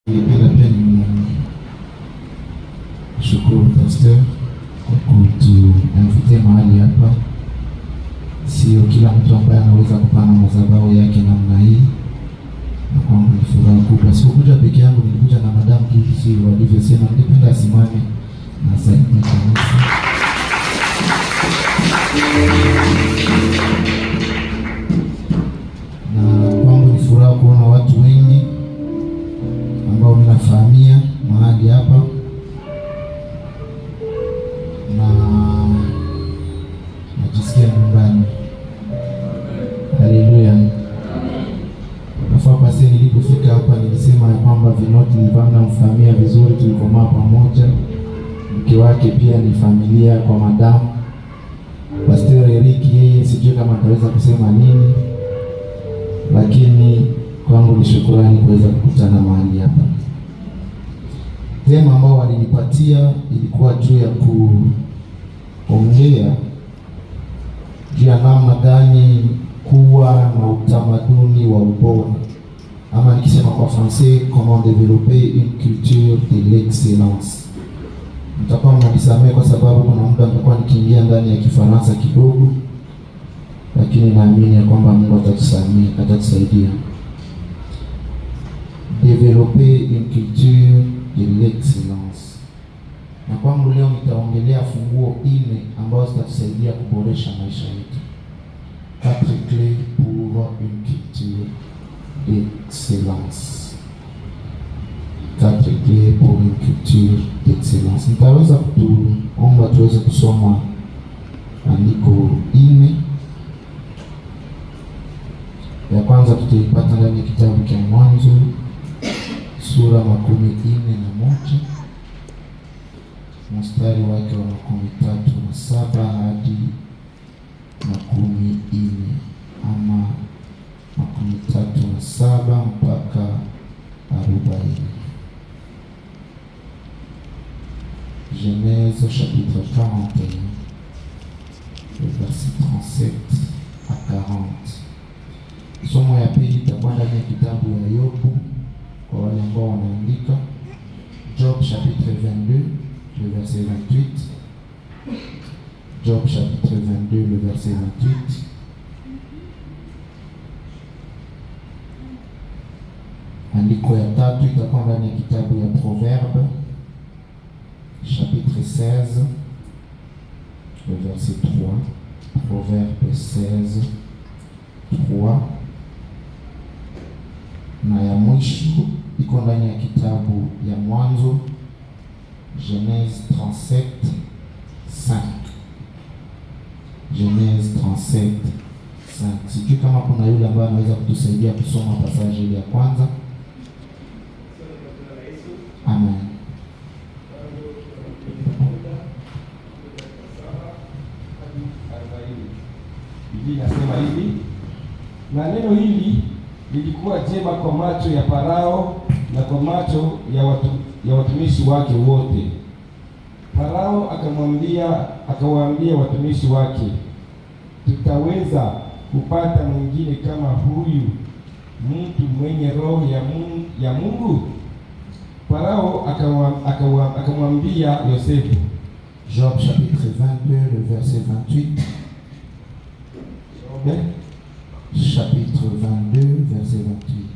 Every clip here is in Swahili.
Ningependa pia nimshukuru pastor kwa kutuinvite mahali hapa. Sio kila mtu ambaye anaweza kupana madhabahu yake namna hii, na kwangu ni furaha kubwa. Sikukuja peke yangu, nilikuja na madam Kisi walivyosema, ningependa asimame na saini kanisa. Na kwangu ni furaha kuona watu wengi ambao mnafahamia mahali hapa, na najisikia nyumbani. Haleluya. Nafaa basi, nilipofika hapa nilisema ya kwamba Vinoti nilipanga mfahamia vizuri, tulikomaa pamoja. Mke wake pia ni familia kwa madamu. Pastor Eric yeye sijui kama ataweza kusema nini, lakini kwangu ni shukrani kuweza kukutana mahali hapa. Tema ambao walinipatia ilikuwa juu ya kuongea juu ya namna gani kuwa na utamaduni wa ubora, ama nikisema kwa français, comment développer une culture de l'excellence. Mtakuwa mnanisamehe kwa sababu kuna muda nitakuwa nikiingia ndani ya Kifaransa kidogo, lakini naamini ya kwamba Mungu atatusaidia. Développer une culture de l'excellence. Na kwangu leo nitaongelea funguo 4 ambazo zitatusaidia kuboresha maisha yetu. 4 clés pour une culture d'excellence. 4 clés pour une culture d'excellence. Nitaweza kutuomba tuweze kusoma andiko 4. Ya kwanza tutaipata ndani ya kitabu cha Mwanzo sura 41 mstari wake wa 37 hadi 40, ama 37 mpaka 40. Genèse chapitre 41 verset 37 à 40. Somo ya pili itakuwa ndani ya kitabu ya Yobu kwa wale ambao wanaandika. Job chapitre 22 le verset 28. Job chapitre 22 le verset 28. Andiko ya tatu itakuwa ndani ya kitabu ya Proverbe chapitre 16 le verset 3. Proverbe 16 3. Na ya mwisho iko ndani ya kitabu ya Mwanzo Genèse 37:5. Genèse 37:5. Sijui kama kuna yule ambaye anaweza kutusaidia kusoma passage ile ya kwanza. Amen. Biblia inasema hivi: na neno hili lilikuwa jema kwa macho ya Farao na kwa macho ya watumishi wake wote. Farao akawaambia watumishi wake, tutaweza kupata mwingine kama huyu, mtu mwenye roho ya Mungu? Farao akamwambia Yosefu. Job chapitre 22 le verset 28. Job chapitre 22 verset 28.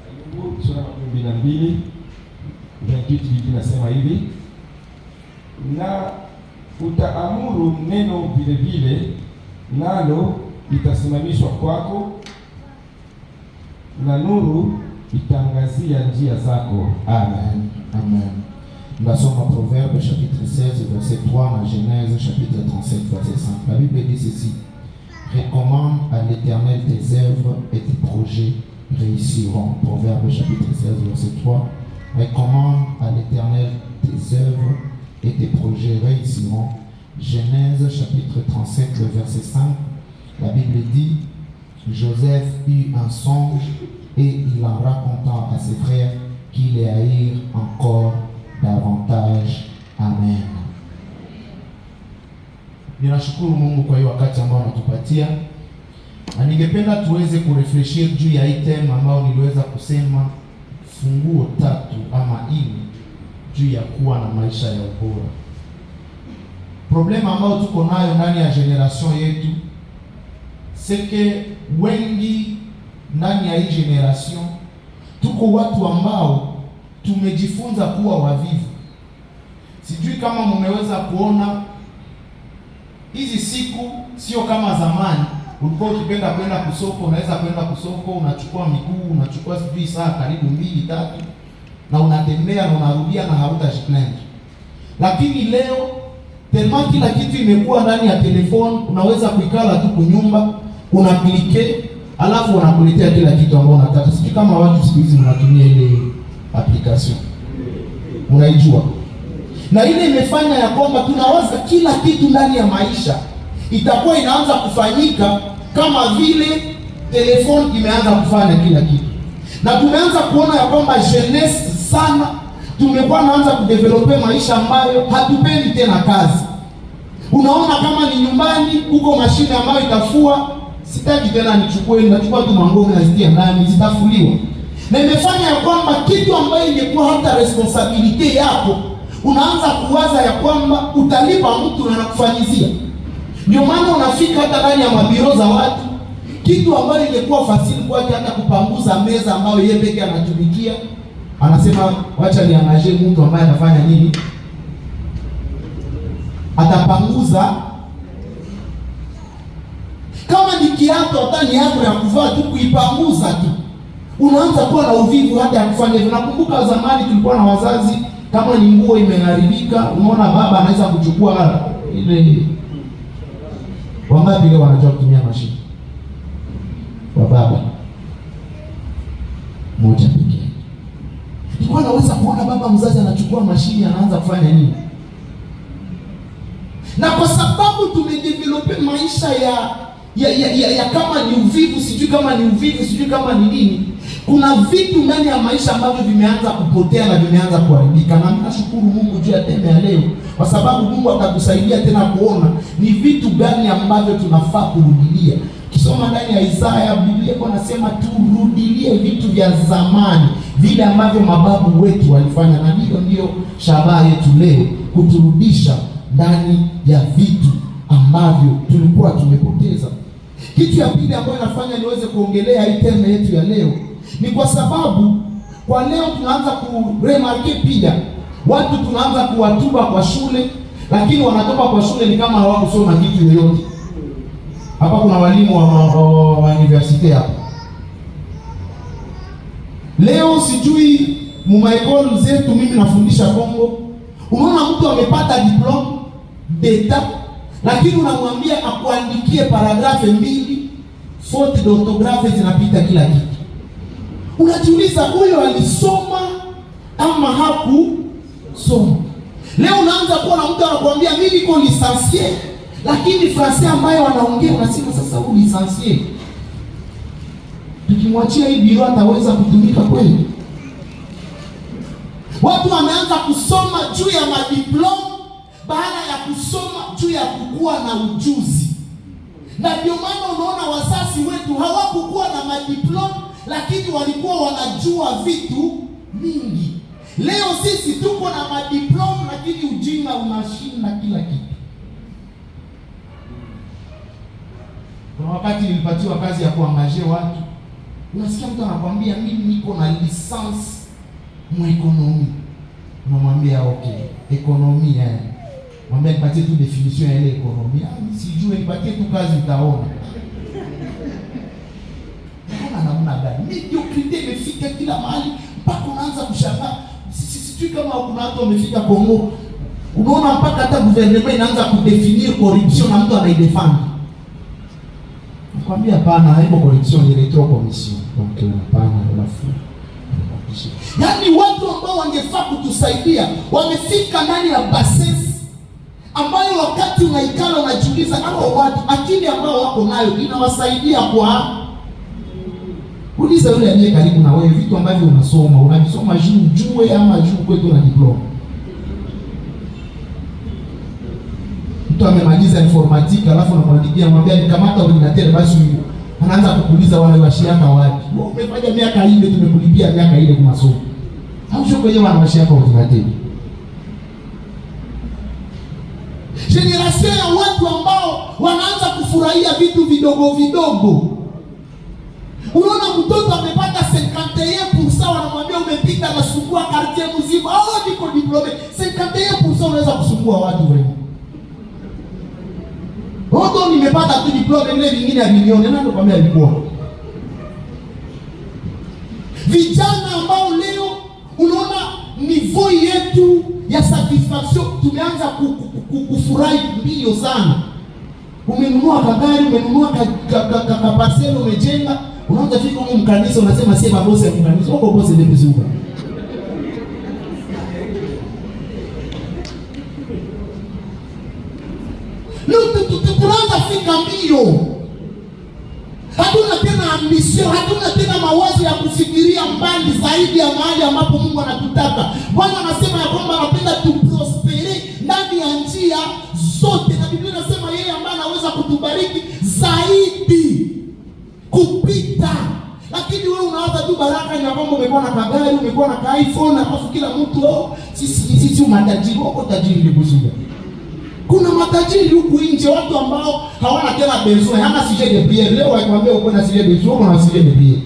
Ayubu sura 12 Biblia inasema hivi: na utaamuru neno vile vile, nalo litasimamishwa kwako, na nuru itaangazia njia zako. Amen. Amen. Ndasoma Proverbe chapitre 16 verset 3 na Genèse chapitre 37 verset 5. La Bible dit ceci: recommande à l'Éternel tes œuvres et tes projets réussiront. Proverbe chapitre 16 verset 3. Recommande à l'Éternel tes œuvres et tes projets réussiront. Genèse chapitre 37 le verset 5. La Bible dit: Joseph eut un songe et il en raconta à ses frères qui les haïrent encore davantage. Amen. Ninashukuru Mungu kwa hiyo wakati ambao anatupatia Na ningependa tuweze kurefreshia juu ya hii tema ambayo niliweza kusema funguo 3 ama 4 juu ya kuwa na maisha ya ubora. Problema ambayo tuko nayo ndani ya generation yetu seke wengi ndani ya hii generation tuko watu ambao tumejifunza kuwa wavivu. Sijui kama mmeweza kuona hizi siku sio kama zamani. Ulikuwa ukipenda kwenda kusoko, unaweza kwenda kusoko, unachukua miguu, unachukua sijui saa karibu 2-3 na unatembea na unarudia na hautashiklenda. Lakini leo tellement kila kitu imekuwa ndani ya telefone, unaweza kuikala tu kwa nyumba, unaklike, alafu wanakuletea kila kitu ambacho unataka. Sijui kama watu siku hizi mnatumia ile application. Unaijua? Na ile imefanya ya kwamba tunawaza kila kitu ndani ya maisha itakuwa inaanza kufanyika kama vile telefone imeanza kufanya kila kitu. Na tumeanza kuona ya kwamba jeunesse sana tumekuwa naanza kudevelope maisha ambayo hatupendi tena kazi. Unaona kama ni nyumbani huko mashine ambayo itafua, sitaki tena nachukua tu manguo na zitia ndani zitafuliwa. Na imefanya ya kwamba kitu ambayo ingekuwa hata responsibility yako unaanza kuwaza ya kwamba utalipa mtu na anakufanyizia. Ndio maana unafika hata ndani ya mabiro za watu, kitu ambayo ingekuwa fasili kwake hata kupanguza meza ambayo yeye peke anatumikia, anasema wacha niangaje mtu ambaye anafanya nini, atapanguza. Kama ni kiatu hata ni yako ya kuvaa tu kuipanguza tu, unaanza kuwa na uvivu hata ya kufanya hivyo. Nakumbuka zamani tulikuwa na wazazi, kama ni nguo imeharibika, unaona baba anaweza kuchukua ile. Wangapi leo wanajua kutumia mashine? Wa baba moja pekee. Nilikuwa naweza kuona baba mzazi anachukua mashine anaanza kufanya nini? Na kwa sababu tumedevelope maisha ya kama ni uvivu, sijui kama ni uvivu, sijui kama ni nini, kuna vitu ndani ya maisha ambavyo vimeanza kupotea na vimeanza kuharibika. Na nashukuru Mungu juu ya teme ya leo, kwa sababu Mungu atakusaidia tena kuona ni vitu gani ambavyo tunafaa kurudilia. Kisoma ndani ya Isaya, Biblia inasema turudilie vitu vya zamani, vile ambavyo mababu wetu walifanya. Na ndio shabaha yetu leo, kuturudisha ndani ya vitu ambavyo tulikuwa tumepoteza. Kitu ya pili ambayo inafanya niweze kuongelea hii teme yetu ya leo ni kwa sababu kwa leo tunaanza kuremarke pia watu tunaanza kuwatuba kwa shule, lakini wanatoka kwa shule ni kama hawakusoma kitu yoyote. Hapa kuna walimu wa university hapa leo, sijui mumaekoli zetu, mimi nafundisha Kongo, unaona mtu amepata diploma d'etat, lakini unamwambia akuandikie paragrafe 2, faute d'orthographe zinapita kila kitu. Unajiuliza huyo alisoma ama hakusoma? Leo unaanza kuona mtu anakuambia mimi niko licencié, lakini français ambayo wanaongea unasema sasa huyu licencié tukimwachia hii biro ataweza kutumika kweli? Watu wameanza kusoma juu ya madiploma baada ya kusoma juu ya kukua na ujuzi. Na ndio maana unaona wazazi wetu hawakukuwa na madiploma, lakini walikuwa wanajua vitu mingi. Leo sisi tuko na madiploma, lakini ujinga unashinda kila kitu. Kuna wakati nilipatiwa kazi ya kuangaje watu, unasikia mtu anakuambia mimi niko na license mu economy. Unamwambia okay, economy mwambie nipatie tu definition ya ile economy. Sijui, nipatie tu kazi utaona. Namna gani mediocrity imefika kila mahali mpaka unaanza kushangaa. Sijui kama kuna watu wamefika Kongo, unaona mpaka hata gouvernement inaanza kudefinir corruption na mtu anaidefend. Nakwambia hapana, haiko corruption, ile trop commission. Donc hapana, alafu yaani watu ambao wangefaa kutusaidia wamefika ndani ya basis ambayo wakati unaikala unajiuliza hao watu akili ambao wako nayo inawasaidia kwa. Uliza yule aliye karibu na wewe vitu ambavyo unavisoma juu ama juu kwetu na diploma. Mtu amemaliza informatique alafu unamwandikia mwambia nikamata ordinateur basi anaanza kukuuliza wanawashiaka wapi? Umefanya miaka ile, tumekulipia miaka ile kwa masomo. Au sio kwenye wanawashiaka wote? Generation ya watu ambao wanaanza kufurahia vitu vidogo vidogo. Unaona mtoto amepata 51%, wanamwambia umepita na sumbua quartier mzima. Au niko diplome. 51% unaweza kusumbua watu wengi. Hodo nimepata tu diploma, ile vingine ya milioni ndio kwambia ilikuwa. Vijana ambao leo unaona niveau yetu ya satisfaction tumeanza kufurahi mbio sana. Umenunua kagari, umenunua kapaselo, umejenga, unaanza fika huko mkanisa unasema sema bosi ya mkanisa, uko bosi ndio mzuka. Leo tunaanza fika mbio. Hatuna tena ambition, hatuna tena mawazo ya kufikiria mbali zaidi ya mahali ambapo Mungu anatutaka. Bwana anasema ya kwamba anapenda tuprospere ndani ya njia zote, na Biblia inasema yeye ambaye anaweza kutubariki zaidi kupita. Lakini wewe unaanza tu baraka ni kwamba umekuwa na kagari, umekuwa na iPhone, alafu kila mtu sisi matajiri, wako tajiri ni kuzuga. Kuna matajiri huku nje, watu ambao hawana tena besoin, hana sujet de prière. Leo wakwambia uko na sujet de besoin, uko na sujet de prière.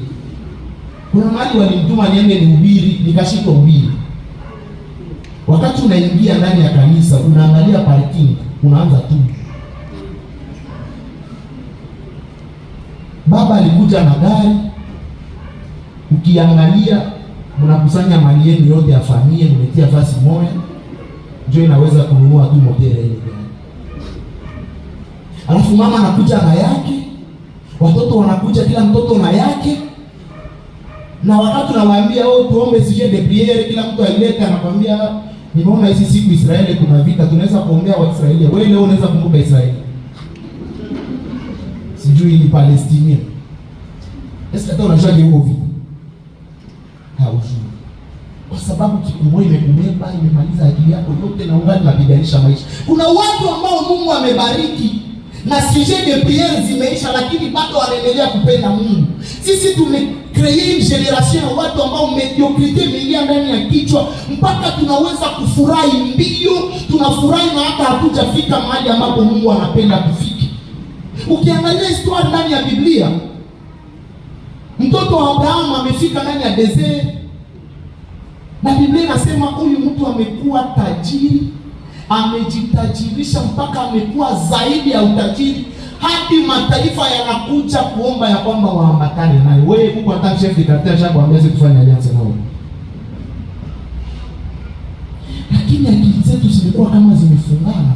Kuna mahali walimtuma niende nihubiri, nikashika ubiri. Wakati unaingia ndani ya kanisa, unaangalia parking, unaanza tu. Baba alikuja na gari, ukiangalia mnakusanya mali yenu yote ya familia, mmetia fasi moja. Ndio inaweza kununua tu motori ile gari. Alafu mama anakuja na yake, watoto wanakuja, kila mtoto na yake. Na wakati nawaambia tuombe sujet de prière, kila mtu aileta, anakuambia nimeona hizi siku Israeli kuna vita, tunaweza kuombea wa Israeli. Wewe leo unaweza kumbuka Israeli? Sijui ni Palestina. Est-ce que unajua hiyo vita? Haujui. Kwa sababu kikumwe imekubeba, imemaliza akili yako yote na ungali unapiganisha maisha. Kuna watu ambao Mungu amebariki na sujet de prière zimeisha, lakini bado wanaendelea kupenda Mungu. Sisi tumecreate une generation ya watu ambao mediocrite imeingia ndani ya kichwa mpaka tunaweza kufurahi mbio, tunafurahi na hata hatujafika mahali ambapo Mungu anapenda tufike. Ukiangalia historia ndani ya Biblia, mtoto wa Abraham amefika ndani ya desert. Na Biblia inasema huyu mtu amekuwa tajiri, amejitajirisha mpaka amekuwa zaidi ya utajiri, hadi mataifa yanakuja kuomba ya kwamba waambatane naye. Wewe Mungu hata chef de quartier shako ameweza kufanya alliance nao. Lakini akili zetu zimekuwa kama zimefungana,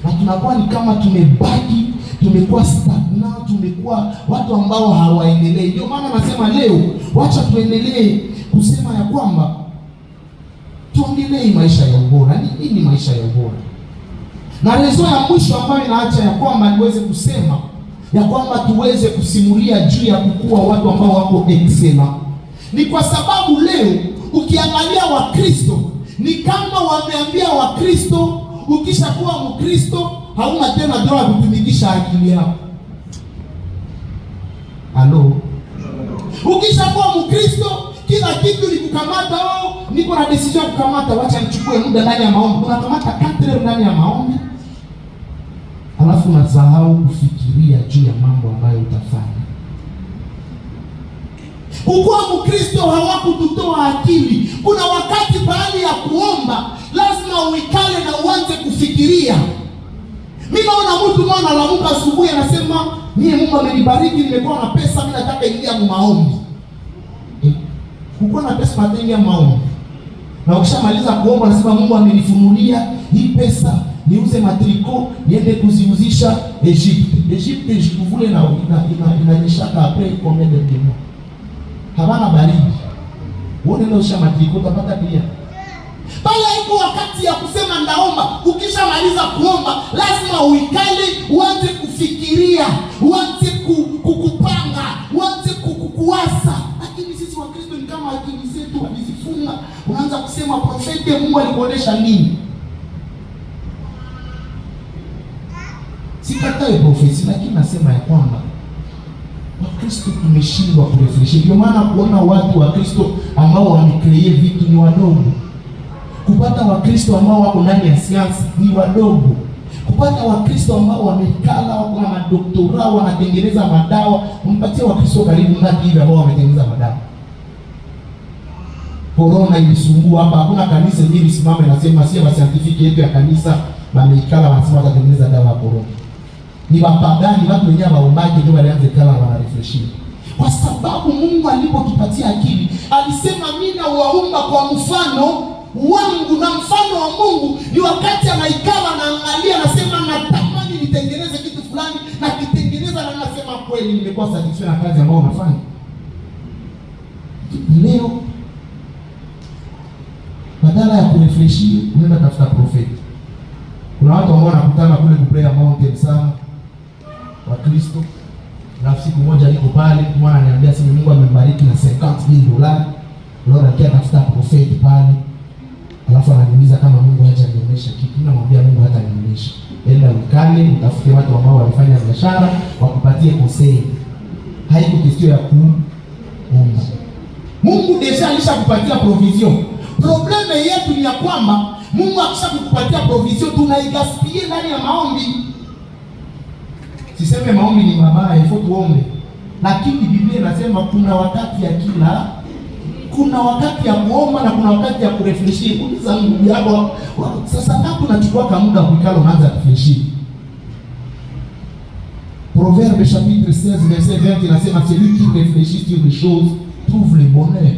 na tunakuwa ni kama tumebaki, tumekuwa stagnant, tumekuwa watu ambao hawaendelei. Ndio maana nasema leo wacha tuendelee kusema ya kwamba tuongelee maisha ya ubora. Ni maisha ya ubora. Na rezo ya mwisho ambayo inaacha ya kwamba niweze kusema ya kwamba tuweze kusimulia juu ya kukua watu ambao wako excellent. Ni kwa sababu leo ukiangalia Wakristo ni kama wameambia Wakristo ukishakuwa Mkristo hauna tena droit ya kutumikisha akili yako. Halo. Ukishakuwa Mkristo kila kitu ni kukamata. Niko na decision kukamata, wacha nichukue muda ndani ya maombi. Unakamata 4 ndani ya maombi, alafu unasahau kufikiria juu ya mambo ambayo utafanya. Ukua Mkristo hawakututoa akili. Kuna wakati baada ya kuomba lazima uikale na uanze kufikiria. Mimi naona mtu mmoja analamuka asubuhi anasema mimi Mungu amenibariki, nimekuwa na pesa, mimi nataka ingia mu maombi. Uko na pesa matengia maombi. Na ukishamaliza kuomba unasema Mungu amenifunulia hii pesa, niuze matriko, niende kuziuzisha Egypte. Egypte jikuvule na inanyeshaka après combien de temps. Habana baridi. Wewe ndio usha matriko utapata pia. Pale iko wakati ya kusema ndaomba. Ukishamaliza kuomba lazima uikale, uanze kufikiria, uanze kukupanga, uanze kukuwaza. Lakini sisi Wakristo ni kama akili zetu walizifunga. Unaanza kusema profete Mungu alikuonesha nini? Sikatae profesi, lakini nasema ya kwamba Wakristo tumeshindwa kurefresh. Ndio maana kuona watu wa Kristo ambao wamecreate vitu ni wadogo. Kupata Wakristo ambao wako ndani ya siasa ni wadogo. Kupata Wakristo ambao wamekala wako na madoktora wanatengeneza madawa, umpatie Wakristo karibu ngapi hivi ambao wametengeneza madawa? Corona ilisumbua hapa, hakuna kanisa hili simame nasema si wa scientific yetu ya kanisa wameikala wanasema watatengeneza dawa ya corona. Ni wapagani, watu wenyewe waombaji ndio walianza kala wana refresh. Kwa sababu Mungu alipotupatia akili, alisema mimi nawaumba kwa mfano wangu, na mfano wa Mungu ni wakati anaikala na angalia anasema natamani nitengeneze kitu fulani na kitengeneza, na anasema kweli nimekuwa satisfied na kazi ambayo unafanya. Leo badala ya kurefresh unaenda tafuta profeti. Kuna watu ambao wanakutana kule kuplay mountain sana wa Kristo. Na siku moja niko pale, mwana ananiambia sema Mungu amembariki na $50,000. Leo nakia tafuta profeti pale. Alafu ananiuliza kama Mungu hajanionyesha kitu. Namwambia Mungu hatanionyesha. Enda ukale, utafute watu ambao walifanya biashara, wakupatie kosei. Haiko kistio ya kuomba. Mungu deja alishakupatia provision. Probleme yetu ni ya kwamba Mungu akishakupatia provision tunaigaspie ndani ya maombi. Siseme maombi ni mabaya, ifo tuombe. Lakini Biblia inasema kuna wakati ya kila, kuna wakati ya kuomba na kuna wakati ya kurefresh. Uliza Mungu yako sasa hapo nachukua kama muda kuikala unaanza kurefresh. Proverbe chapitre 16 verset 20 inasema celui qui réfléchit sur les choses trouve le bonheur.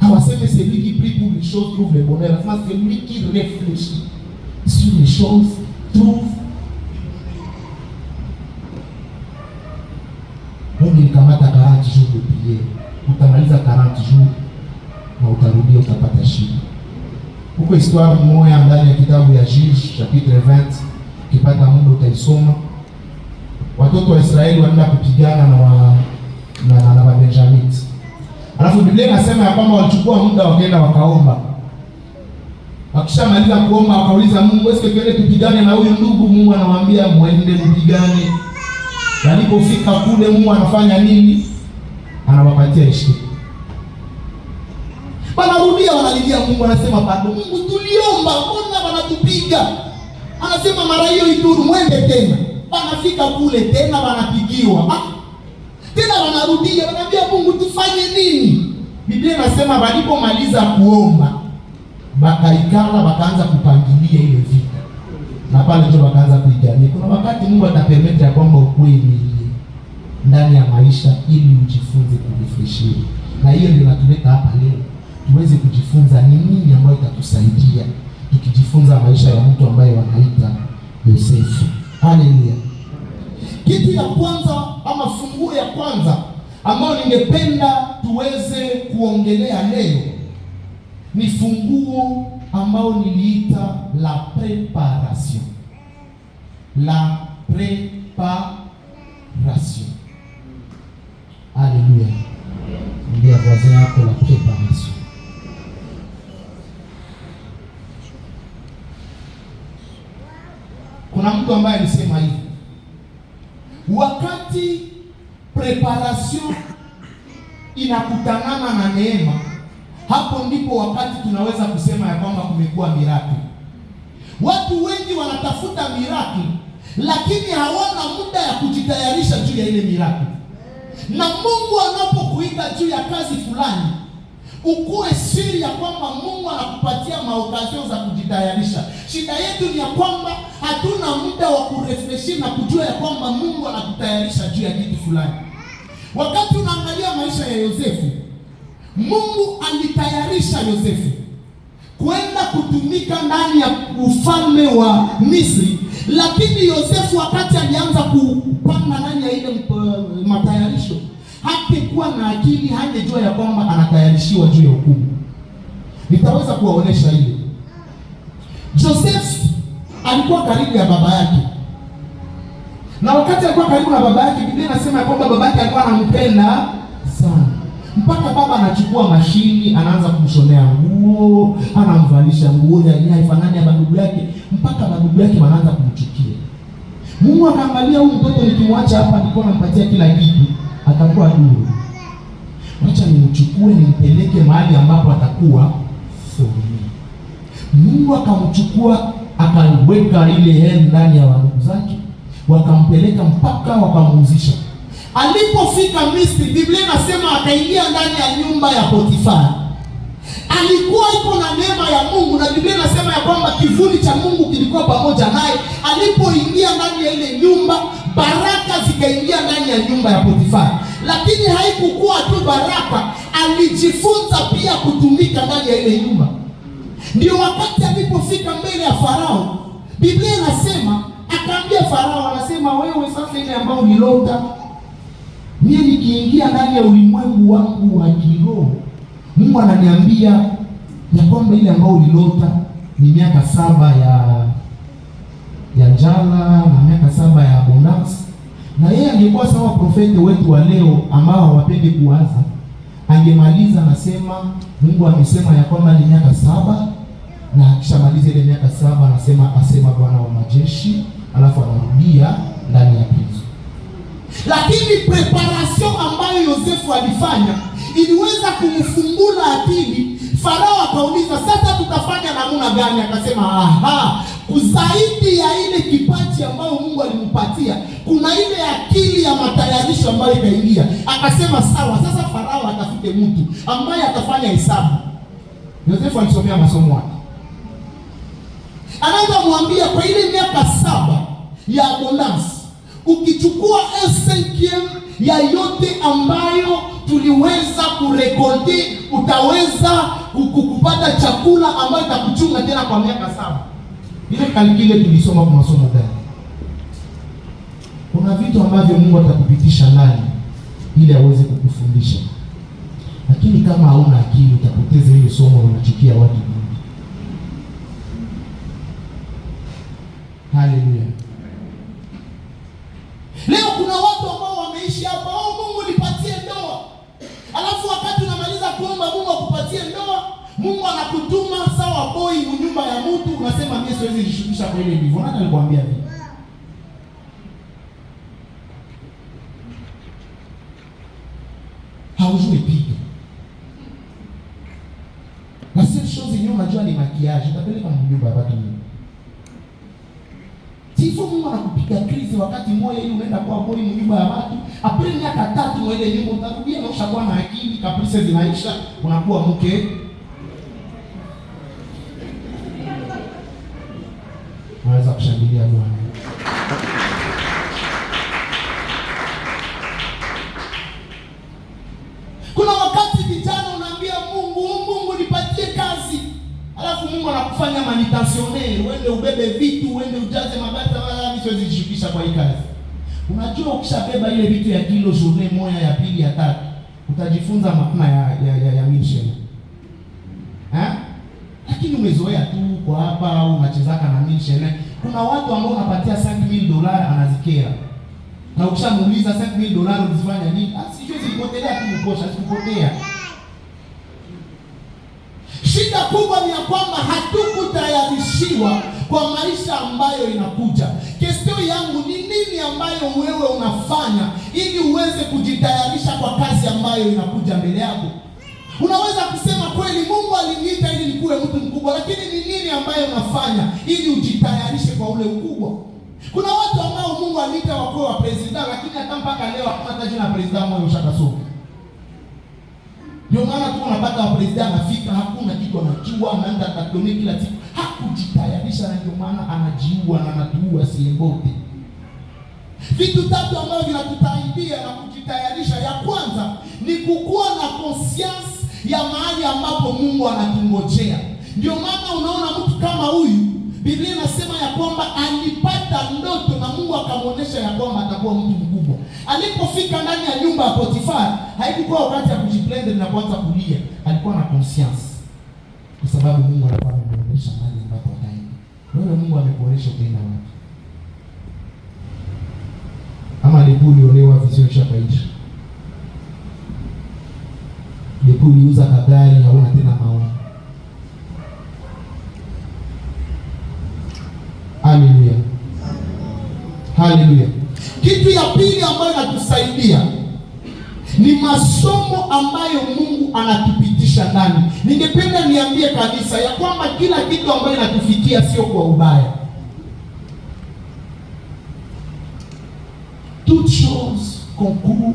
Hawaseme celui qui prie pour les choses trouve le bonheur. Enfin, celui qui réfléchit sur les choses trouve. Mungu nikamata 40 jours de prière. Utamaliza 40 jours na utarudia utapata shida. Huko histoire moja ndani ya kitabu ya Juge chapitre 20, kipata muda utaisoma. Watoto wa Israeli wanaenda kupigana na Benjamini. Alafu Biblia inasema ya kwamba walichukua muda wakaenda wakaomba. Wakishamaliza kuomba wakauliza Mungu, "Wewe twende tupigane na huyu ndugu?" Mungu anawaambia muende mpigane. Walipofika kule Mungu anafanya nini? Anawapatia heshima. Wanarudia wanalilia Mungu, anasema bado Mungu tuliomba, mbona wanatupiga? Anasema mara hiyo iduru mwende tena. Wanafika kule tena wanapigiwa. Tena wanarudia wanaambia Mungu tufanye nini? Biblia inasema walipomaliza kuomba wakaikala wakaanza kupangilia ile vita. Na pale ndio wakaanza kupigania. Kuna wakati Mungu atapermete ya kwamba ukweli ndani ya maisha ili ujifunze kurefresh. Na hiyo ndio natuleta hapa leo. Tuweze kujifunza ni nini ambayo itatusaidia tukijifunza maisha ya mtu ambaye wanaita Yosefu. Haleluya. Kitu ya kwanza ama funguo ya kwanza ambayo ningependa tuweze kuongelea leo ni funguo ambao niliita la préparation. La préparation. Haleluya. Ndio voisin yako la préparation. Kuna mtu ambaye alisema hivi: wakati preparation inakutanana na neema, hapo ndipo wakati tunaweza kusema ya kwamba kumekuwa miracle. Watu wengi wanatafuta miracle, lakini hawana muda ya kujitayarisha juu ya ile miracle. Na Mungu anapokuita juu ya kazi fulani, ukuwe siri ya kwamba Mungu anakupatia maokazio za kujitayarisha. Shida yetu ni ya kwamba hatuna muda wa kurefresh na kujua ya kwamba Mungu anakutayarisha juu ya kitu fulani. Wakati unaangalia maisha ya Yosefu, Mungu alitayarisha Yosefu kwenda kutumika ndani ya ufalme wa Misri, lakini Yosefu wakati alianza kupanda ndani ya ile matayarisho, hakuwa na akili, hangejua ya kwamba anatayarishiwa juu ya hukumu. Nitaweza kuwaonesha ile. Joseph alikuwa karibu ya baba yake. Na wakati alikuwa karibu na baba yake, Biblia inasema ya kwamba baba yake alikuwa anampenda sana. Mpaka baba anachukua mashini, anaanza kumshonea nguo, anamvalisha nguo ya haifanani ya ndugu yake, mpaka ndugu yake wanaanza kumchukia. Mungu akamwambia huyu mtoto nikimwacha hapa nilikuwa nampatia kila kitu. atakuwa duru. Acha nimchukue nimpeleke mahali ambapo atakuwa suri. Mungu akamchukua akaweka ile hela ndani ya ndugu zake, wakampeleka mpaka wakamuuzisha. Alipofika Misri, Biblia inasema akaingia ndani ya nyumba ya Potifari. Alikuwa ipo na neema ya Mungu, na Biblia inasema ya kwamba kivuli cha Mungu kilikuwa pamoja naye. Alipoingia ndani ya ile nyumba, baraka zikaingia ndani ya nyumba ya Potifari. Lakini haikukuwa tu baraka, alijifunza pia kutumika ndani ya ile nyumba. Ndio wakati alipofika mbele ya Farao, Biblia inasema akaambia Farao, anasema wewe sasa ile ambao ulilota, mimi nikiingia ndani ya ulimwengu wangu wa kiroho, Mungu ananiambia ya kwamba ile ambao ulilota ni miaka 7 ya njala na miaka 7 ya abundance. Na yeye angekuwa sawa profeti wetu wa leo ambao hawapendi kuanza, angemaliza anasema Mungu amesema ya kwamba ni miaka 7, na akishamaliza ile miaka 7 anasema asema Bwana wa majeshi, alafu anarudia ndani ya prison. Lakini preparation ambayo Yosefu alifanya iliweza kumfungula akili. Farao akauliza, sasa tutafanya namna gani? Akasema zaidi ya ile kipaji ambayo Mungu alimpatia, kuna ile akili ya matayarisho ambayo ikaingia. Akasema sawa, sasa Farao atafute mtu ambaye atafanya hesabu. Yosefu alisomea masomo yake, anaanza kumwambia kwa ile miaka 7 ya abundance, ukichukua 5 ya yote ambayo tuliweza kurekodi, utaweza kupata chakula ambayo itakuchunga tena kwa miaka 7. Ile kalikile tulisoma kwa masomo gani? Kuna vitu ambavyo Mungu atakupitisha ndani ili aweze kukufundisha. Lakini kama hauna akili utapoteza ile somo, unachukia watu wengi. Haleluya. Leo kuna watu ambao wameishi hapa, Mungu nipatie ndoa. Alafu wakati unamaliza kuomba Mungu akupatie ndoa, Mungu anakutuma sawa boy nyumba ya mtu, unasema mimi siwezi jishughulisha kwa ile ndivyo. Nani alikwambia hivi? Haujui piga. Na sio shozi nyuma unajua ni makiaji, utapeleka nyumba ya watu wengi. Sifo Mungu anakupiga krizi wakati moja ili unaenda kwa boy nyumba ya watu. Aprili miaka 3 mwele nyumba utarudia na ushakuwa na akili, kaprice zinaisha, unakuwa mke. Naweza kushangilia Bwana. Kuna wakati vijana unaambia Mungu nipatie kazi. Alafu Mungu anakufanya manitationnaire, uende ubebe vitu, uende ujaze mabata, wala mimi siwezi jishukisha kwa hii kazi. Unajua ukishabeba ile vitu ya kilo journée moja ya pili ya tatu, utajifunza maana ya mission. Lakini umezoea tu kwa hapa au unachezaka na mission. Kuna watu ambao unapatia $5,000 anazikera. Na ukishamuuliza $5,000 ulifanya nini? Sijui zilipotelea tu mkosha, zilipotea. Shida kubwa ni ya kwamba hatukutayarishiwa kwa maisha ambayo inakuja. Kestio yangu ni nini ambayo wewe unafanya ili uweze kujitayarisha kwa kazi ambayo inakuja mbele yako? Unaweza kusema kweli Mungu aliniita ili nikuwe mtu mkubwa, lakini ni nini ambayo unafanya ili ujitayarishe kwa ule ukubwa? Kuna watu ambao Mungu aliita wakuwe wa president, lakini hata mpaka leo hakuna hata jina president mmoja ushakasoma. Ndio maana tu unapata wa president anafika, hakuna kitu anajua, anaenda katoni kila siku, hakujitayarisha, na ndio maana anajiua na anatuua siembote. Vitu 3 ambavyo vinatutasaidia na kujitayarisha. Ya kwanza ni kukuwa na conscience ya mahali ambapo Mungu anatungojea. Ndio maana unaona mtu kama huyu, Biblia inasema ya kwamba alipata ndoto na Mungu akamuonesha ya kwamba atakuwa mtu mkubwa. Alipofika ndani ya nyumba ya Potifari, haikuwa wakati ya kujiplende na kuanza kulia. Alikuwa na conscience. Kwa sababu Mungu alikuwa anamuonesha mahali ambapo ataenda. Wewe Mungu amekuonesha utaenda wapi? Ama ndipo uliolewa vizuri shapaisha. Ndipo uliuza kadari hauna tena maono. Haleluya. Haleluya. Kitu ya pili ambayo inatusaidia ni masomo ambayo Mungu anatupitisha ndani. Ningependa niambie kanisa ya kwamba kila kitu ambayo inatufikia sio kwa ubaya. Toutes choses concourent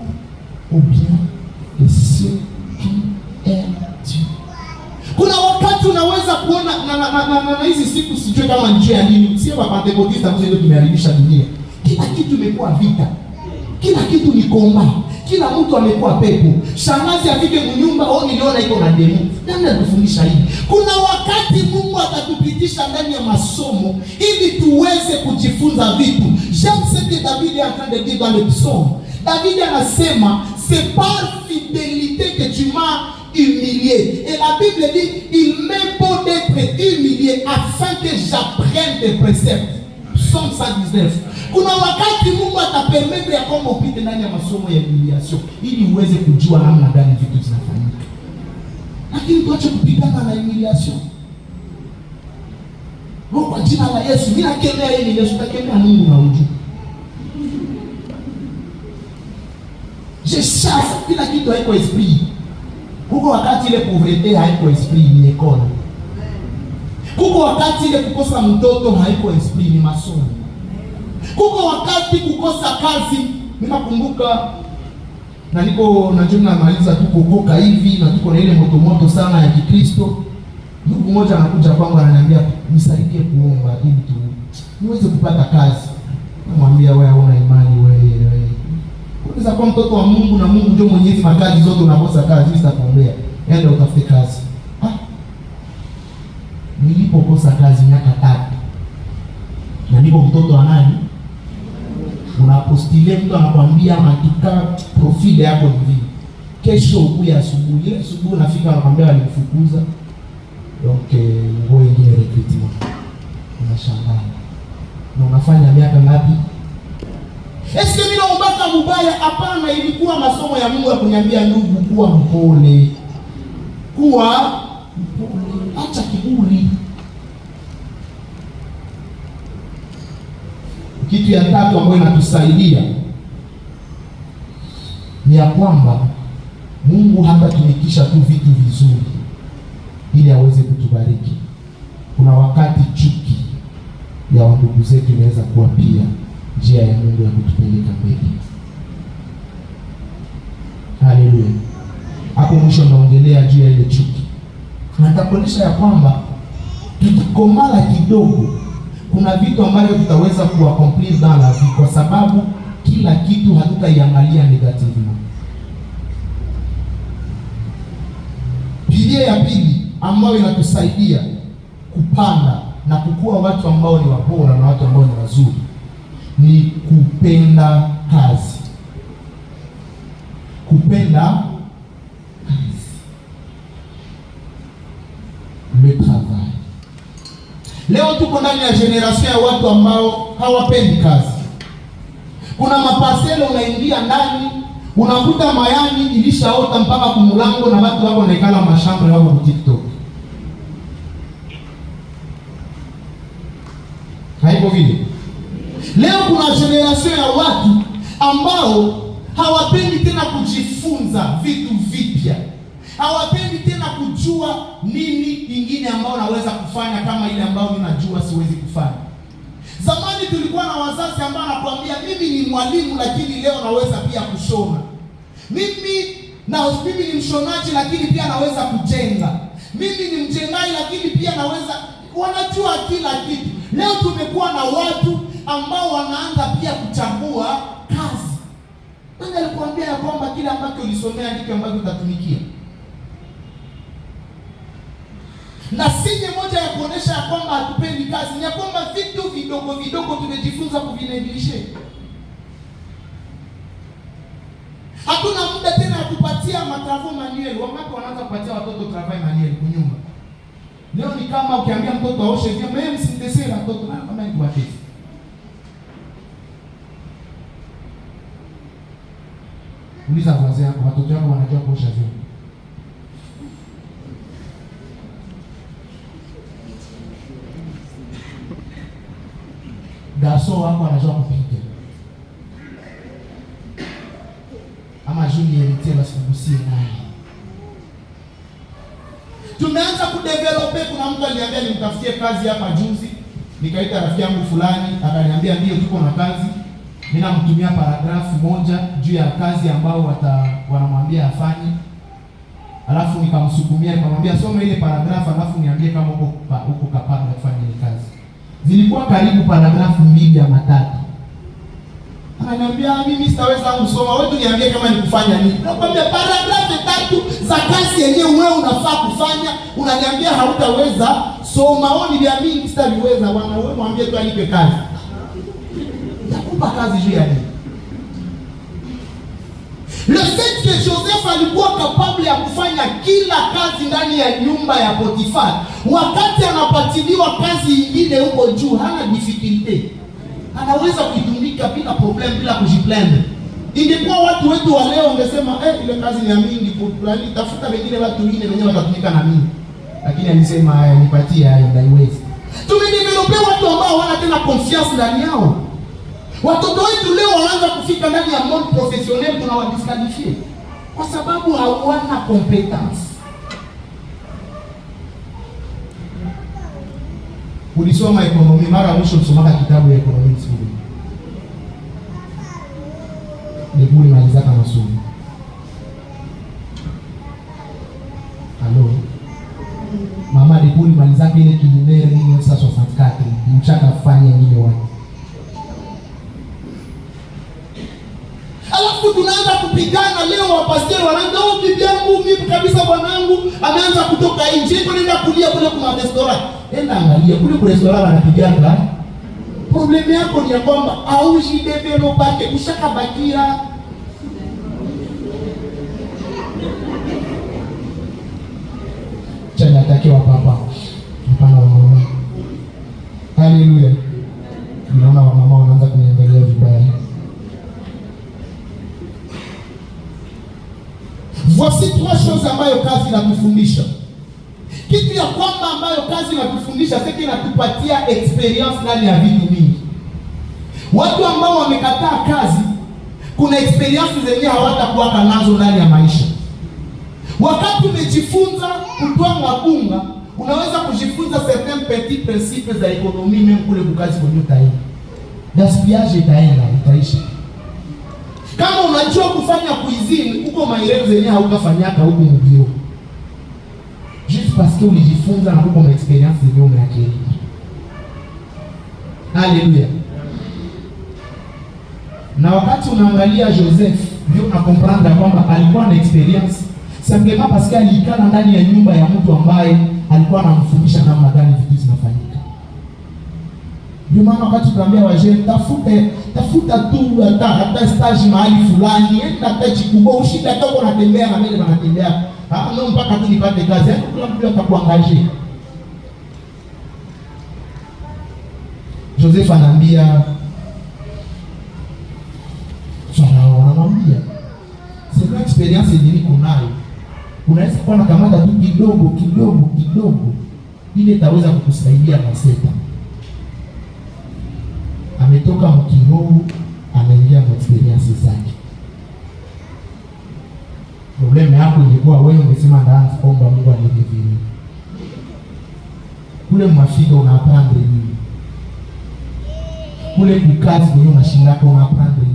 au bien de ceux qui aiment Dieu. Kuna wakati unaweza kuona na hizi siku sijui kama njia ya nini, sio wa Pentecoste ambazo ndio tumeharibisha dunia. Kila kitu imekuwa vita. Kila kitu ni komba. Kila mtu amekuwa pepo. Shangazi afike mnyumba, niliona iko na demo. Nani anatufundisha hivi? Kuna wakati Mungu atatupitisha ndani ya masomo ili tuweze kujifunza vitu. J'aime ce que David est en train de dire dans le psaume. David anasema, c'est par fidélité que tu m'as humilié. Et la Bible dit, il m'est beau d'être humilié afin que j'apprenne tes préceptes. Psaume 119. Kuna wakati Mungu atapermettre ya kwamba upite ndani ya masomo ya humiliation ili uweze kujua namna gani vitu zinafanyika. Lakini tuache kupigana na humiliation. Kwa jina la Yesu, mimi nakemea hili Yesu, nakemea Mungu na ujue. Je chasse kila kitu haiko esprit. Kuko wakati ile pauvreté haiko esprit, ni école. Kuko wakati ile kukosa mtoto haiko esprit, ni masomo. Kuko wakati kukosa kazi, mimi nakumbuka na niko najua namaliza tu kukoka hivi na tuko na ile moto sana ya Kikristo. Ndugu mmoja anakuja kwangu ananiambia nisaidie kuomba ili tu niweze kupata kazi. Namwambia wewe hauna imani wewe. Unaweza kuwa mtoto wa Mungu na Mungu ndio mwenyezi makazi zote, unakosa kazi, sitakuombea. Enda utafute kazi. Nilipokosa kazi miaka 3. Na niko mtoto wa nani? Unapostile mtu anakuambia matika profile yako hivi. Kesho ukuya asubuhi. Ile asubuhi unafika anakuambia walimfukuza. Donc ngoe ingine recruitment. Unashangaa. Na unafanya miaka ngapi? Eske mimi naombaka mubaya? Hapana, ilikuwa masomo ya Mungu ya kuniambia ndugu, kuwa mpole. Kuwa mpole. Acha kiburi. Kitu ya tatu ambayo inatusaidia ni ya kwamba Mungu hatatumikisha tu vitu vizuri ili aweze kutubariki. Kuna wakati chuki ya wandugu zetu inaweza kuwa pia njia ya Mungu ya kutupeleka mbele. Haleluya. Hapo mwisho naongelea juu ya ile chuki. Natakuonyesha ya kwamba tukikomala kidogo kuna vitu ambavyo tutaweza kuaccomplish dans la vie, kwa sababu kila kitu hatutaiangalia negativement. Pilier ya pili ambayo inatusaidia kupanda na kukua watu ambao ni wabora na watu ambao ni wazuri ni kupenda kazi. Kupenda kazi. Le travail. Leo tuko ndani ya generation ya watu ambao hawapendi kazi. Kuna mapasele unaingia ndani, unakuta mayani ilishaota mpaka kumulango na watu wako wanaikala mashamba yao kwa TikTok. Haiko vile. Leo kuna generation ya watu ambao hawapendi tena kujifunza vitu vipya. Hawapendi tena kujua nini ingine ambao naweza kufanya kama ile ambao ninajua siwezi kufanya. Zamani tulikuwa na wazazi ambao anakuambia mimi ni mwalimu lakini leo naweza pia kushona. Mimi ni mshonaji lakini pia naweza kujenga. Mimi ni mjengaji lakini pia naweza, wanajua kila kitu. Leo tumekuwa na watu ambao wanaanza pia kuchagua kazi. Nani alikuambia ya kwamba kila ambacho ulisomea ndiko ambacho utatumikia? Na sinye moja ya kuonesha ya kwamba hatupendi kazi ni ya kwamba vitu vidogo vidogo tumejifunza kuvinegliger. Hakuna muda tena ya kupatia matravo manuel. Wangapi wanaanza kupatia watoto travail manuel kunyumba? Leo ni kama ukiambia mtoto aoshe vyombo, yeye msindesera mtoto na kama ni kuwatesi. Uliza wazazi wako, watoto wako wanajua kuosha vyombo? Garso wako anajua kupika? Ama Julie verite wasikugusie nani. Tumeanza kudevelope. Kuna mtu aliniambia nimtafutie kazi hapa juzi, nikaita rafiki yangu fulani, akaniambia ndio tuko na kazi. Mimi namtumia paragrafu moja juu ya kazi ambao wanamwambia afanye. Alafu nikamsukumia nikamwambia soma ile paragrafu alafu niambie kama uko capable kufanya ile kazi. Zilikuwa karibu paragrafu 2 ama 3. Ananiambia mimi sitaweza kusoma, wewe tu niambie kama nikufanya nini. Nakwambia paragrafu 3 za kazi yenyewe wewe unafaa kufanya, unaniambia hautaweza soma. Wewe niambie sitaweza bwana, wewe mwambie tu anipe kazi. Nakupa kazi juu ya nini? Le fait que Joseph alikuwa capable ya kufanya kila kazi ndani ya nyumba ya Potifar, wakati anapatiliwa kazi nyingine huko juu, hana difficulty. Anaweza kuitumika bila problem, bila kujiplaindre. Ingekuwa watu wetu wa leo wangesema ile kazi ni ya mingi, fulani tafuta wengine watu wengine wenyewe watatumika na mimi. Lakini alisema nipatie hayo ndaiwezi. Tumedevelope watu ambao hawana tena confiance ndani yao. Watoto wetu leo wanaanza kufika ndani ya monde professionnel, tunawadisqualifier kwa sababu hawana competence. Ulisoma ekonomi mara mwisho usomaka kitabu ya ekonomi shule. Nibuli maliza kama masomo. Halo. Mama nibuli maliza ile kilimere ni 64 mchaka fanya nini wapi? Alafu tunaanza kupigana leo, wapasteri wanaanza bibi yangu mimi kabisa bwanangu ameanza kutoka nje, kwenda kulia kule kwa restaurant. Enda angalia kule kwa restaurant wanapigana. Problem yako ni ya kwamba auji develop pake ushaka bakira. Chana takiwa papa. Mpana wa mama. Haleluya. Naona wa mama wanaanza kuniangalia vibaya. Voici 3 choses ambayo kazi inatufundisha. Kitu ya kwamba ambayo kazi inatufundisha sasa inatupatia experience ndani ya vitu mingi. Watu ambao wamekataa kazi, kuna experience zenyewe hawatakuwa nazo ndani ya maisha. Wakati umejifunza kutoa mabunga, unaweza kujifunza certain petits principes za ekonomi mimi kule kukazi kwa nyota. Gaspillage itaisha. Kama unajua kufanya cuisine, uko maelezo zenyewe haukafanyaka huko mbio. Juste parce que ulijifunza na uko na experience zenyewe umeakili. Haleluya. Na wakati unaangalia Joseph, ndio unakomprendre kwamba alikuwa na experience. Simplement parce que alikaa ndani ya nyumba ya mtu ambaye alikuwa anamfundisha namna gani vitu zinafanyika. Ndio maana wakati tunaambia waje tafuta tu hata stage mahali fulani, enda tachi kubwa ushinde hata uko unatembea na mimi wanatembea. No mpaka tu nipate kazi. Hapo kila mtu atakuangalia. Joseph anaambia Farao, anamwambia sema experience yenyewe kunayo. Unaweza kuwa na kamata tu kidogo ile itaweza kukusaidia na seta. Ametoka mkiroho, ameingia kwa experience zake. Problem yako ilikuwa wewe umesema ndaanza kuomba Mungu anivivi. Kule mwafika unapanda nini? Kule kukazi kwenye mashina yako unapanda nini?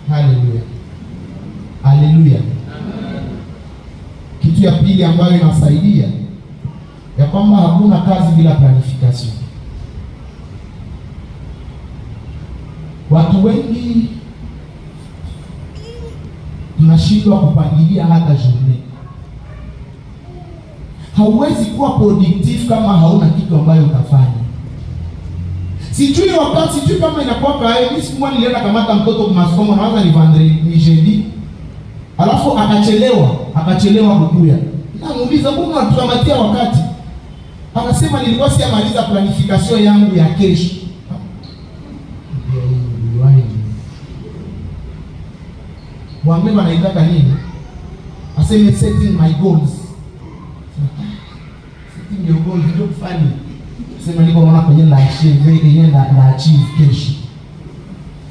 Haleluya. Haleluya. Kitu ya pili ambayo inasaidia ya kwamba hakuna kazi bila planification. Watu wengi tunashindwa kupangilia hata journée. Hauwezi kuwa productive kama hauna kitu ambayo utafanya. Sijui kama inakuwa kae. Mimi siku moja nilienda kamata mtoto kwa masomo na waza ni vendredi jeudi. Alafu akachelewa kukuja. Namuuliza mbona unatutamatia wakati? Akasema nilikuwa siamaliza planification yangu ya kesho. Wame wanaitaka nini? Aseme setting my goals. Setting your goals ndio kufanya. Sema niko naona kwenye na achieve yenye na achieve kesho.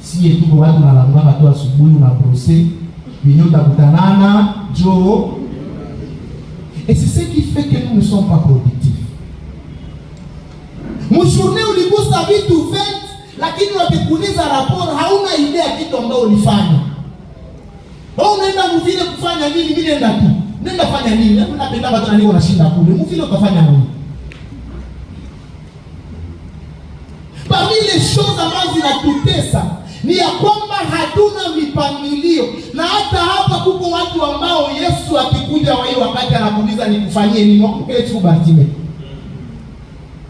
Si tuko watu na lamganga tu asubuhi na brosser, binyo takutanana, jo. Et c'est ce qui fait que nous ne sommes pas productifs. Mjournée uligusa vitu 20 lakini wakikuuliza rapport hauna idea kitu ambao ulifanya. Wewe unaenda mvile kufanya nini? Mimi nenda tu. Nenda fanya nini? Mimi napenda watu niko nashinda kule. Mvile ukafanya nini? Parmi les choses ambazo zinatutesa ni ya kwamba hatuna mipangilio. Na hata hapa kuko watu ambao Yesu akikuja wa hiyo wakati anakuuliza nikufanyie nini? Wakumbuke tu Bartimayo.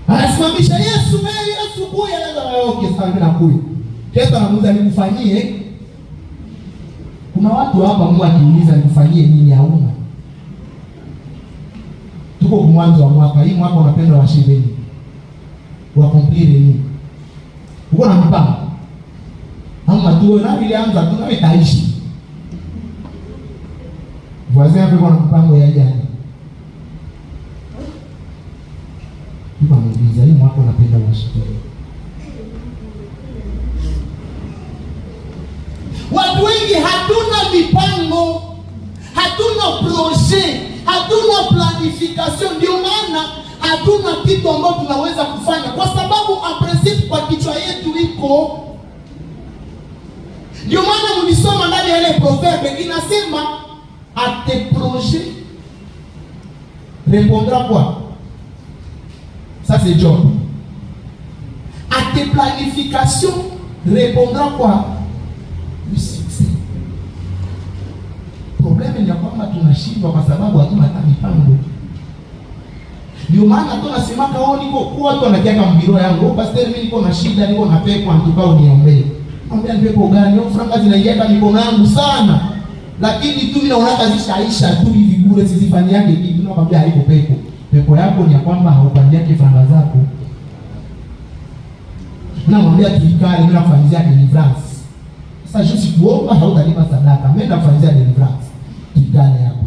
Anasimamisha Yesu, Yesu kuya na okay sana na kuya. Yesu anamuuliza nikufanyie. Kuna watu hapa Mungu akiuliza nikufanyie nini hauna. Tuko mwanzo wa mwaka, hii mwaka unapenda washireni. Wakomplire nini? Uko na mpango. Ama tu na vile anza tu na itaishi. Voisin hapo na mpango ya jana. Iba muuliza hii mwaka unapenda washireni. Watu wengi hatuna mipango, hatuna projet, hatuna planification, ndio maana hatuna kitu ambacho tunaweza kufanya, kwa sababu en principe kwa kichwa yetu iko. Ndio maana mlisoma ndani ya ile proverbe inasema à tes projets répondra quoi? Ça c'est Job. À tes planifications répondra quoi? Le succès. Problème ni kwamba tunashindwa kwa sababu hatuna mipango. Ndio maana tunasema niko kwa watu wanakiaka mbiro yangu, pastor mimi niko na shida, niko na pepo antuka uniombee. Mwambie pepo gani? Au franga zinaingia mikono yangu sana. Lakini tu mimi naona kazi shaisha tu hivi bure sizifanyia yake kitu, nakwambia haiko pepo. Pepo yako ni ya kwamba haupandiake franga zako. Namwambia tuikale, mimi nafanyia deliverance. Sasa je sikuomba hautalipa sadaka. Mimi nafanyia deliverance. Tuikale hapa.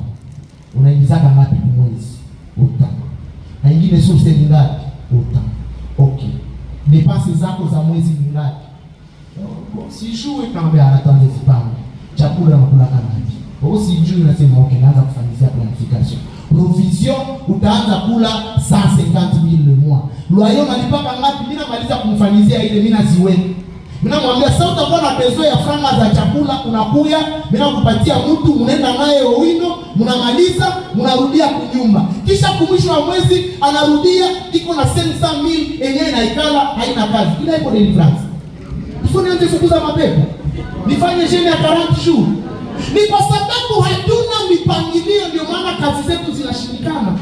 Unaingiza kama ngapi kwa mwezi? Utaka. Na ingine source ni ngapi? Utaka. Okay. Dépenses zako za mwezi ni ngapi? Sijui kama anataka zipange. Chakula nakula ngapi? Usijui unasema okay, naanza kufanyia planification. Provision utaanza kula 150,000 le mois. Loyer nalipaka ngapi? Mimi namaliza kumfanyizia ile mimi naziweka. Mimi namwambia sasa utakuwa na peso ya franga za chakula unakuya, mimi nakupatia mtu mnaenda naye Owino, mnamaliza, mnarudia kunyumba. Kisha kumwisho wa mwezi anarudia iko na 500,000 yenyewe inaikala haina kazi. Ile iko deliverance. Usoni anze kukuza mapepo. Nifanye jeune ya 40 jours. Ni kwa sababu hatuna mipangilio, ndio maana kazi zetu zinashindikana.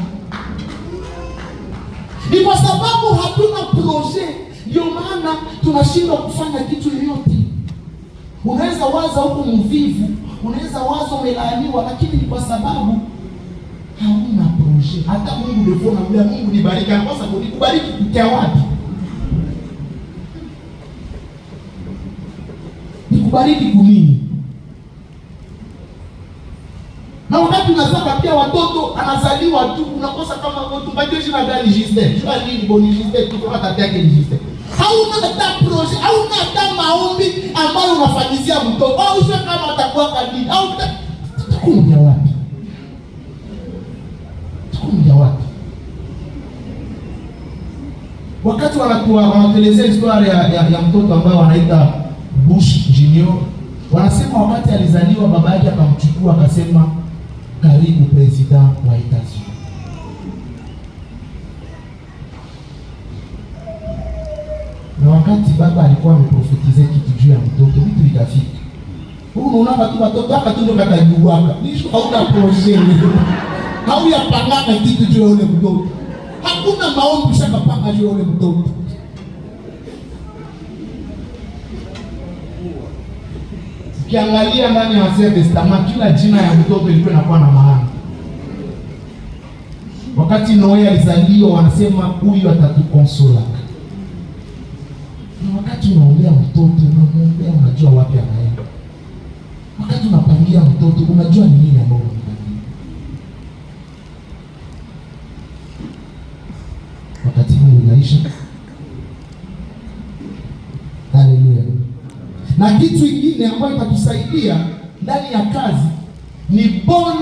Ni kwa sababu hatuna projet, ndio maana tunashindwa kufanya kitu yoyote. Unaweza waza huko mvivu, unaweza waza umelaaniwa, lakini ni kwa sababu hauna projet. Hata Mungu ndio anamwambia Mungu nibariki, kwa sababu nikubariki kutia wapi? Nikubariki kunini? Na wakati unazaa pia watoto anazaliwa tu unakosa kama tupatie jina gani Justin? Jua nini boni Justin tu kwa tata yake Justin. Hauna hata projet, hauna hata maombi ambayo unafanyizia mtoto. Au sio kama atakuwa kadini? Au tukuja wapi? Tukuja wapi? Wakati wanatuelezea historia ya mtoto ambaye wanaita Bush Junior, wanasema wakati alizaliwa baba yake akamchukua akasema karibu president wa Etats-Unis. Na wakati baba alikuwa ameprofetize kitu juu ya mtoto, vitu vikafika. Unaona watoto hapa tu ndio katajua. Nisho hauna projet. Hauyapanga kitu juu ya ule mtoto. Hakuna maombi shakapanga juu ya ule mtoto. Ukiangalia ndani ya Ancien Testament kila jina ya mtoto ilikuwa inakuwa na maana. Wakati Noe alizaliwa wanasema huyu atatukonsola. Na wakati unaombea mtoto unamwombea unajua wapi anaenda. Wakati unapangia mtoto unajua ni nini ambao unapangia. Wakati huu unaisha Na kitu kingine ambayo itatusaidia ndani ya kazi ni bonne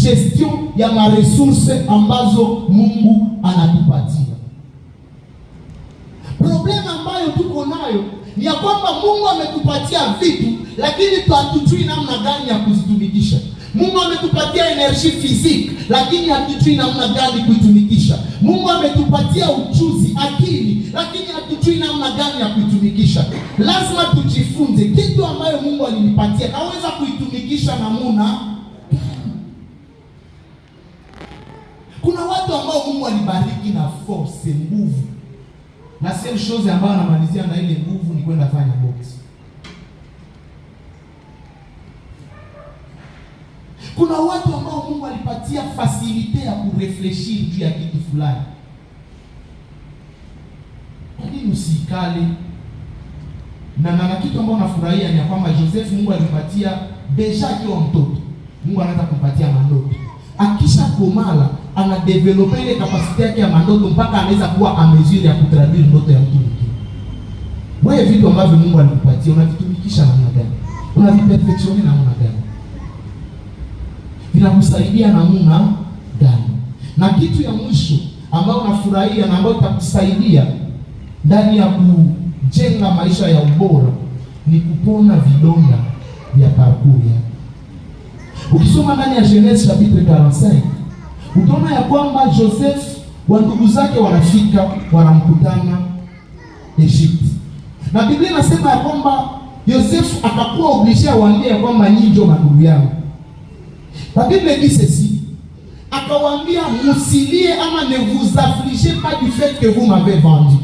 gestion ya maresources ambazo Mungu anatupatia. Problema ambayo tuko nayo ni ya kwamba Mungu ametupatia vitu, lakini hatujui namna gani ya kuzitumikisha. Mungu ametupatia energy physique, lakini hatujui namna gani kuitumikisha. Mungu ametupatia ujuzi, akili, lakini hatujui namna gani ya kuitumikisha. Lazima tujifunze kitu ambayo Mungu alinipatia, naweza kuitumikisha namna. Kuna watu ambao Mungu alibariki na force, nguvu. Na same chose ambayo anamalizia na ile nguvu ni kwenda fanya box. Kuna watu ambao Mungu alipatia facilite ya kurefleshir juu ya kitu fulani. Kwa nini usikale? Na kitu ambao nafurahia ni kwamba Joseph Mungu alimpatia deja akiwa mtoto. Mungu anaweza kumpatia mandoto. Akisha komala ana develop ile kapasiti yake ya mandoto mpaka anaweza kuwa amezuri ya kutraduire ndoto ya mtu mwingine. Wewe vitu ambavyo Mungu alikupatia unavitumikisha namna gani? Unaviperfectione namna gani? Vinakusaidia namna gani? Na kitu ya mwisho ambao unafurahia na ambao itakusaidia ndani ya kujenga maisha ya ubora ni kupona vidonda vya parcours. Ukisoma ndani ya Genèse chapitre 45 utaona ya kwamba Joseph wa ndugu zake wanafika wanamkutana Egypte. Na Biblia inasema ya kwamba Joseph akakuwa obligé awaambie ya kwamba nyinyi ndio ndugu yangu. La Bible dit ceci, akawaambia musilie ama ne vous affligez pas du fait que vous m'avez vendu.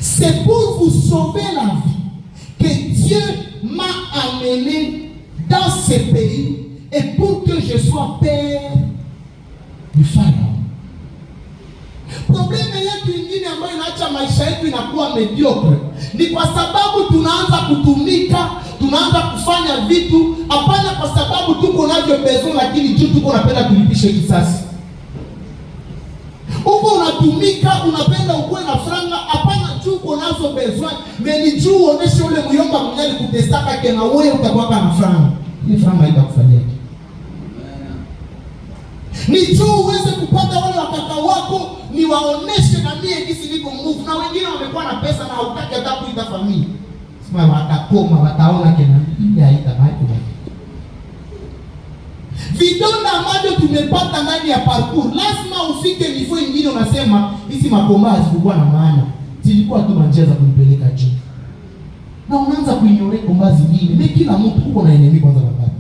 C'est pour vous sauver la vie que Dieu m'a amené dans ce pays et pour que je sois père du Pharaon. Probleme yetu ingine ambayo inaacha maisha yetu inakuwa mediocre ni kwa sababu tunaanza kutumika, tunaanza kufanya vitu hapana kwa sababu tuko navyo besoin, lakini tu tuko napenda kulipisha kisasi. Uko unatumika, unapenda ukuwe na franga hapana tu uko nazo besoin, meni juu uoneshe ule muyomba mwenye kutestaka kena wewe utakuwa na franga. Ni franga haitakufanyia. Ni juu uweze kupata wale wakaka wako ni waoneshe na mie kisi niko nguvu, na wengine wamekuwa na pesa na hautaki hata kuita familia. Sema watakoma wataona kena hii haitabaki. Vidonda ambavyo tumepata ndani ya parcours lazima ufike niveau nyingine unasema hizi makombazi kulikuwa na maana. Zilikuwa tu njia za kunipeleka juu. Na unaanza kuignore kombazi nyingine. Mimi kila mtu uko na enemy kwanza wakati.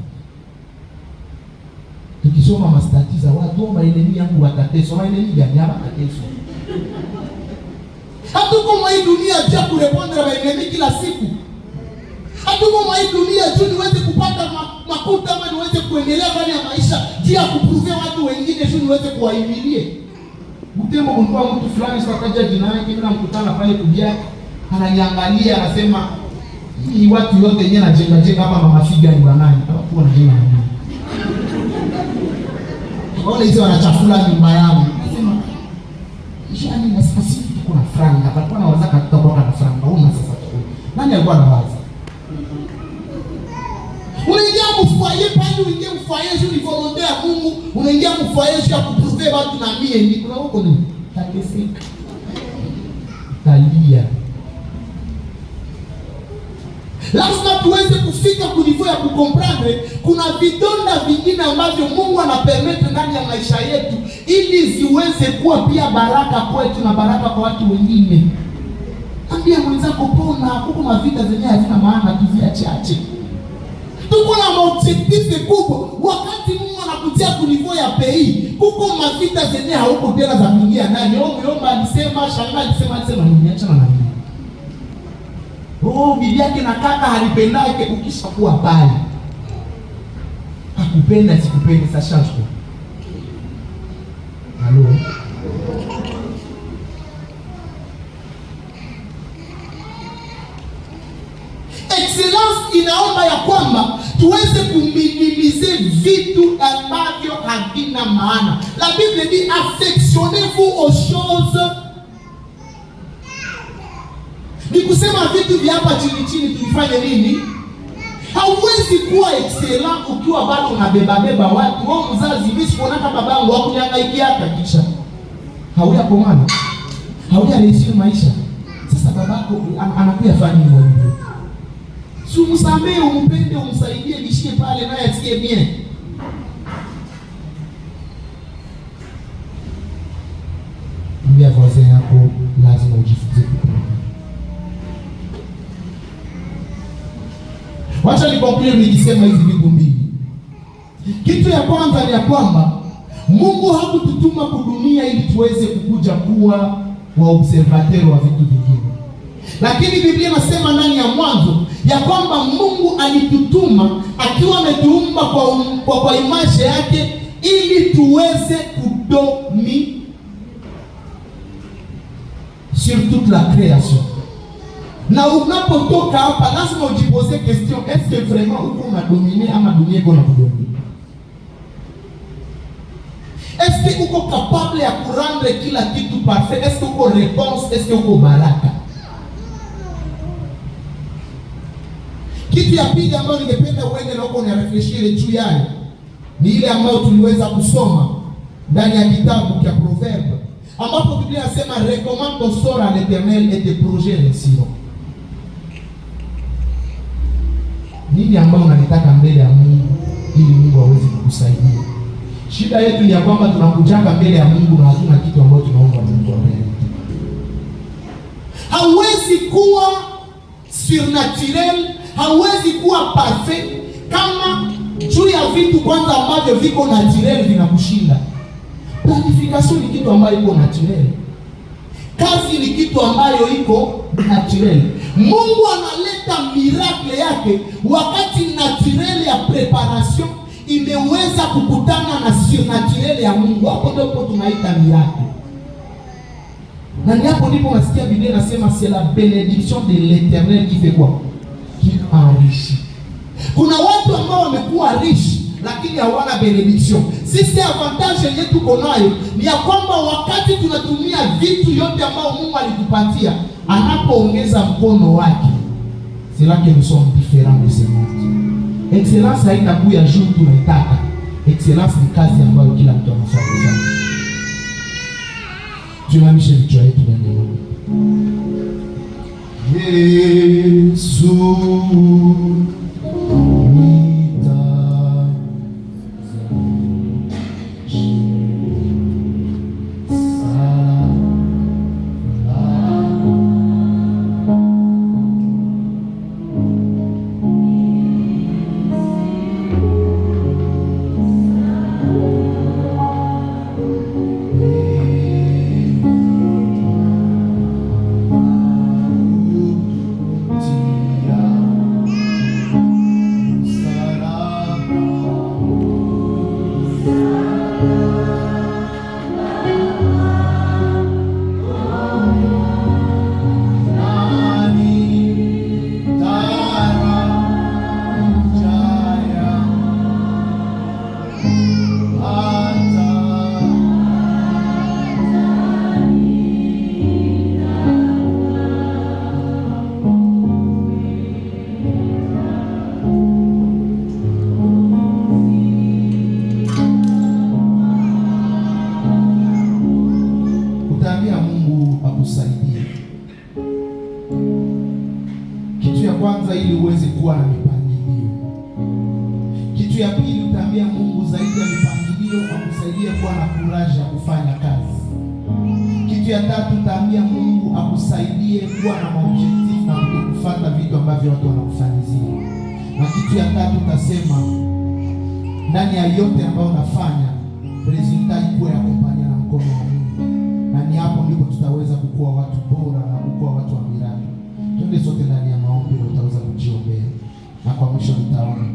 Tukisoma mastati za watu wa enemy yangu watateswa, wa enemy gani hapa watateswa. Hatuko mwa hii dunia ya kurepondra wa enemy kila siku. Hatuko mwa hii dunia juu niweze kupata makuta ama niweze kuendelea ndani ya maisha juu ya kupruvia watu wengine juu niweze kuwahimilie. Mtemo kulikuwa mtu fulani sasa kaja jina yake mimi namkutana pale kubia ananiangalia anasema hii watu yote yenyewe najenga hapa mama figa ni wanani hapo wanajenga nini? Wale hizo wanachafula nyumba yangu. Nasema yani na sisi tuko na franga, hapa na wazaka tutakuwa na franga. Una sasa tu. Nani alikuwa anawaza? Unaingia mfoyer pale, unaingia mfoyer juu ni volonté ya Mungu, unaingia mfoyer juu ya kuprouver watu na mie ni kuna huko ni takeseka. Talia. Lazima tuweze kufika ku niveau ya kukomprendre kuna vidonda vingine ambavyo Mungu anapermete ndani ya maisha yetu ili ziweze kuwa pia baraka kwetu na baraka kwa watu wengine. Ambia mwenzako pona, huko mavita zenyewe hazina maana tuziache. Tuko na objectif kubwa. Wakati Mungu anakutia ku niveau ya pays, huko mavita zenyewe hauko tena za kuingia ndani. Omba alisema, shanga alisema niacha na nani. Bibi yake na kaka halipendake ukishakuwa pale. Hakupenda sikupende sa change quoi. Allô. Excellence inaomba ya kwamba tuweze kuminimize vitu ambavyo havina maana. La Bible dit affectionnez-vous aux choses. Ni kusema vitu vya hapa chini chini tulifanye nini? Hauwezi kuwa excellent ukiwa bado unabeba watu. Wewe mzazi, mimi sikuona kama babangu hakuniangaikia kisha. Hauya komana. Hauya reishi maisha. Sasa babako anakuja fanya hivyo. Si umsamehe, umpende, umsaidie, nishie pale naye asikie bien. Mbia voisin yako lazima ujifunze kupenda. Wacha nikonkludi nikisema hizi vitu mbili. Kitu ya kwanza ni ya kwamba Mungu hakututuma kudunia ili tuweze kukuja kuwa wa observateur wa vitu vingine. Lakini Biblia inasema ndani ya Mwanzo ya kwamba Mungu alitutuma akiwa ametuumba kwa image yake ili tuweze kudomi sur toute la création. Na unapotoka hapa lazima ujipose question, est-ce que vraiment uko unadomine ama dunia iko inakudomine? Est-ce que uko capable ya kurendre kila kitu parfait? Est-ce que uko réponse? Est-ce que uko baraka? Kitu ya pili ambayo ningependa uende na uko unarefleshire juu yayo ni ile ambayo tuliweza kusoma ndani ya kitabu cha Proverbe, ambapo Biblia inasema recommande ton sort à l'Éternel et tes projets réussiront. Nini ambayo unalitaka mbele ya Mungu ili Mungu aweze kukusaidia? Shida yetu ni ya kwamba tunakujanga mbele ya Mungu na hatuna kitu ambacho tunaomba Mungu ambaye. Hauwezi kuwa surnaturel, hauwezi kuwa parfait kama juu ya vitu kwanza ambavyo viko naturel vinakushinda. Planification ni kitu ambayo iko naturel. Kazi ni kitu ambayo iko naturel. Mungu analeta miracle yake wakati naturel ya preparation imeweza kukutana na surnaturel ya Mungu. Hapo ndipo tunaita miracle. Na hapo ndipo nasikia Biblia inasema c'est la bénédiction de l'Éternel qui fait quoi? Qui enrichit. Kuna watu ambao wamekuwa rich lakini hawana benediction. Sisi avantage yetu tuko nayo ni ya kwamba wakati tunatumia vitu yote ambao Mungu alitupatia, anapoongeza mkono wake, c'est là que nous sommes différents de ce monde. Excellence haitakuja juu tunaitaka. Excellence ni kazi ambayo kila mtu anafaa kufanya. Tunamishe vichwa yetu na Mungu. Yesu kwanza ili uweze kuwa na mipangilio. Kitu ya pili utaambia Mungu zaidi ya mipangilio akusaidie kuwa na courage ya kufanya kazi. Kitu ya tatu utaambia Mungu akusaidie kuwa na objective na kutokufuata vitu ambavyo watu wanakufanyizia. Na kitu ya tatu utasema ndani ya yote ambayo unafanya resulta ikuwe ya kumpania na mkono wa Mungu. Na ni hapo ndipo tutaweza kukua watu bora na kukua watu wa miradi. Twende sote ndani ya maombi na utaweza kujiombea. Na kwa mwisho nitaomba.